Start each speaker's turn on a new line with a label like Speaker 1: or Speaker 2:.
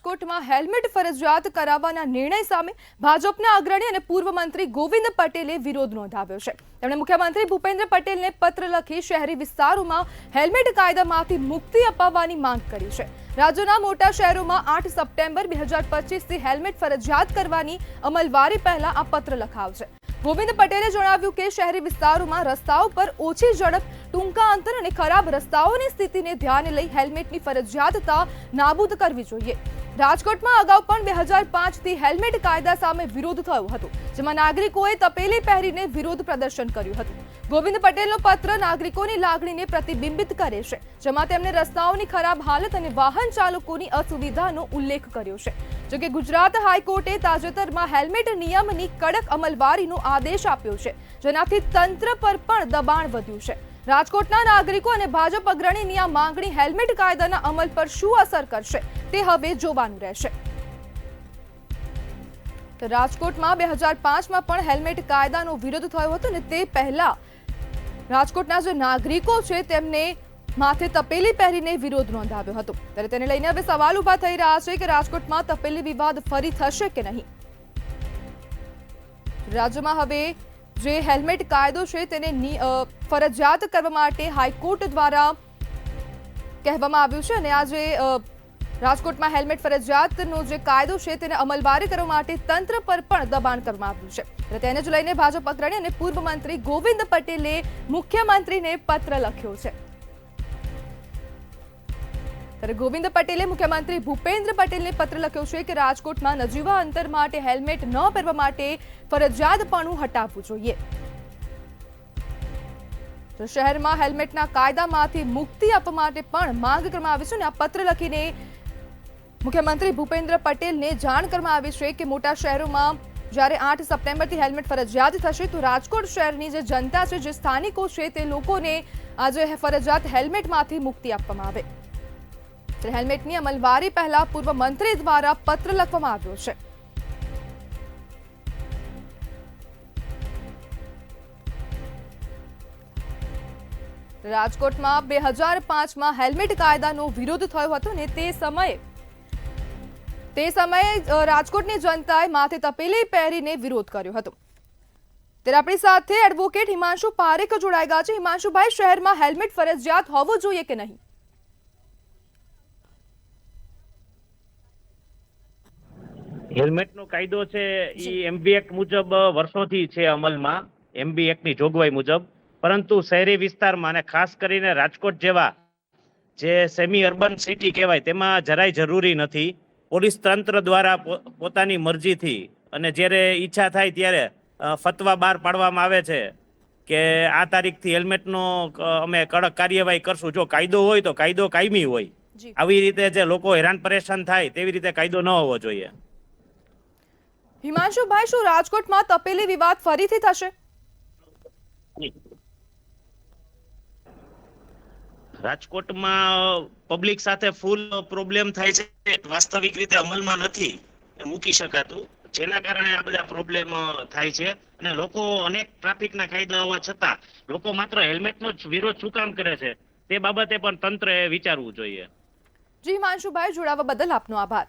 Speaker 1: રાજકોટમાં હેલ્મેટ ફરજિયાત કરાવવાના નિર્ણય સામે ભાજપના અગ્રણી અને પૂર્વ મંત્રી ગોવિંદ પટેલે વિરોધ નોંધાવ્યો છે। તેમણે મુખ્યમંત્રી ભૂપેન્દ્ર પટેલને પત્ર લખી શહેરી વિસ્તારોમાં હેલ્મેટ કાયદામાંથી મુક્તિ અપાવવાની માંગ કરી છે। રાજ્યના મોટા શહેરોમાં 8 સપ્ટેમ્બર 2025થી હેલ્મેટ ફરજિયાત કરવાની અમલવારી પહેલા આ પત્ર લખાવશે। ગોવિંદ પટેલે જણાવ્યું કે શહેરી વિસ્તારોમાં રસ્તાઓ પર ઓછી ઝડપ, ટૂંકા અંતર અને ખરાબ રસ્તાઓની સ્થિતિને ધ્યાને લઈ હેલ્મેટની ફરજિયાતતા નાબૂદ કરવી જોઈએ। રાજકોટમાં અગાઉ પણ 2005થી હેલ્મેટ કાયદા સામે વિરોધ થયો હતો, જેમાં નાગરિકોએ તપેલી પહેરીને વિરોધ પ્રદર્શન કર્યું હતું। ગોવિંદ પટેલનો પત્ર નાગરિકોની લાગણીને પ્રતિબિંબિત કરે છે, જેમાં તેમણે રસ્તાઓની ખરાબ હાલત અને વાહન ચાલકોની અસુવિધાનો ઉલ્લેખ કર્યો છે। જોકે ગુજરાત હાઈકોર્ટે તાજેતરમાં હેલ્મેટ નિયમની કડક અમલવારીનો આદેશ આપ્યો છે, જેનાથી તંત્ર પર પણ દબાણ વધ્યું છે। રાજકોટના નાગરિકો અને ભાજપ અગ્રણીની આ માંગણી હેલ્મેટ કાયદાના અમલ પર શું અસર કરશે તે હવે જોવાનું રહેશે। રાજકોટમાં 2005માં પણ હેલ્મેટ કાયદાનો વિરોધ થયો હતો અને તે પહેલા રાજકોટના જે નાગરિકો છે તેમને માથે તપેલી પહેરીને વિરોધ નોંધાવ્યો હતો। ત્યારે તેને લઈને હવે સવાલ ઉભા થઈ રહ્યા છે કે રાજકોટમાં તપેલી વિવાદ ફરી થશે કે નહીં। રાજ્યમાં હવે જે હેલ્મેટ કાયદો છે તેને ફરજિયાત કરવા માટે હાઈકોર્ટ દ્વારા કહેવામાં આવ્યું છે અને આ જે રાજકોટમાં હેલ્મેટ ફરજિયાતનો જે કાયદો છે તેને અમલવારી કરવા માટે તંત્ર પર પણ દબાણ કરવામાં આવ્યું છે। તેને જ લઈને ભાજપ અગ્રણી અને પૂર્વ મંત્રી ગોવિંદ પટેલે મુખ્યમંત્રીને પત્ર લખ્યો છે। ત્યારે ગોવિંદ પટેલે મુખ્યમંત્રી ભૂપેન્દ્ર પટેલને પત્ર લખ્યો છે કે રાજકોટમાં નજીવા અંતર માટે હેલ્મેટ ન પહેરવા માટે ફરજિયાતપણું હટાવવું જોઈએ। તો શહેરમાં હેલ્મેટના કાયદામાંથી મુક્તિ આપવા માટે પણ માંગ કરવામાં આવી છે અને આ પત્ર લખીને મુખ્યમંત્રી ભૂપેન્દ્ર પટેલને જાણ કરવામાં આવી છે કે મોટા શહેરોમાં જ્યારે 8 સપ્ટેમ્બરથી હેલ્મેટ ફરજિયાત થશે તો રાજકોટ શહેરની જે જનતા છે, જે સ્થાનિકો છે, તે લોકોને આજે ફરજિયાત હેલ્મેટમાંથી મુક્તિ આપવામાં આવે। હેલ્મેટની અમલવારી પહેલા પૂર્વ મંત્રી દ્વારા પત્ર લખવામાં આવ્યો છે। રાજકોટમાં 2005માં હેલ્મેટ કાયદાનો વિરોધ થયો હતો અને તે સમયે રાજકોટની જનતાએ માથે તપેલી પહેરીને વિરોધ કર્યો હતો। ત્યારે આપણી સાથે એડવોકેટ હિમાંશુ પારેખ જોડાઈ ગયા છે। હિમાંશુભાઈ, શહેરમાં હેલ્મેટ ફરજિયાત હોવું જોઈએ કે નહીં?
Speaker 2: હેલ્મેટનો કાયદો છે એ એમબી એક્ટ મુજબ વર્ષોથી છે અમલમાં, એમબી એક્ટની જોગવાઈ મુજબ, પરંતુ શહેરી વિસ્તારમાં અને ખાસ કરીને રાજકોટ જેવા જે સેમી અર્બન સિટી કહેવાય તેમાં જરાય જરૂરી નથી। પોલીસ તંત્ર દ્વારા પોતાની મરજીથી અને જ્યારે ઈચ્છા થાય ત્યારે ફતવા બહાર પાડવામાં આવે છે કે આ તારીખથી હેલ્મેટનો અમે કડક કાર્યવાહી કરશું। જો કાયદો હોય તો કાયદો કાયમી હોય, આવી રીતે જે લોકો હેરાન પરેશાન થાય તેવી રીતે કાયદો ન હોવો જોઈએ।
Speaker 1: હિમાંશુભાઈ, શું રાજકોટમાં તપેલી વિવાદ ફરીથી થશે?
Speaker 2: રાજકોટમાં પબ્લિક સાથે ફૂલ પ્રોબ્લેમ થાય છે, વાસ્તવિક રીતે અમલમાં નથી મૂકી શકાતું, જેના કારણે આ બધા પ્રોબ્લેમ થાય છે અને લોકો અનેક ટ્રાફિકના કાયદા હોવા છતાં લોકો માત્ર હેલ્મેટનો જ વિરોધ શું કામ કરે છે તે બાબતે પણ તંત્રએ વિચારવું જોઈએ।
Speaker 1: જી હિમાંશુભાઈ, જોડાવા બદલ આપનો આભાર।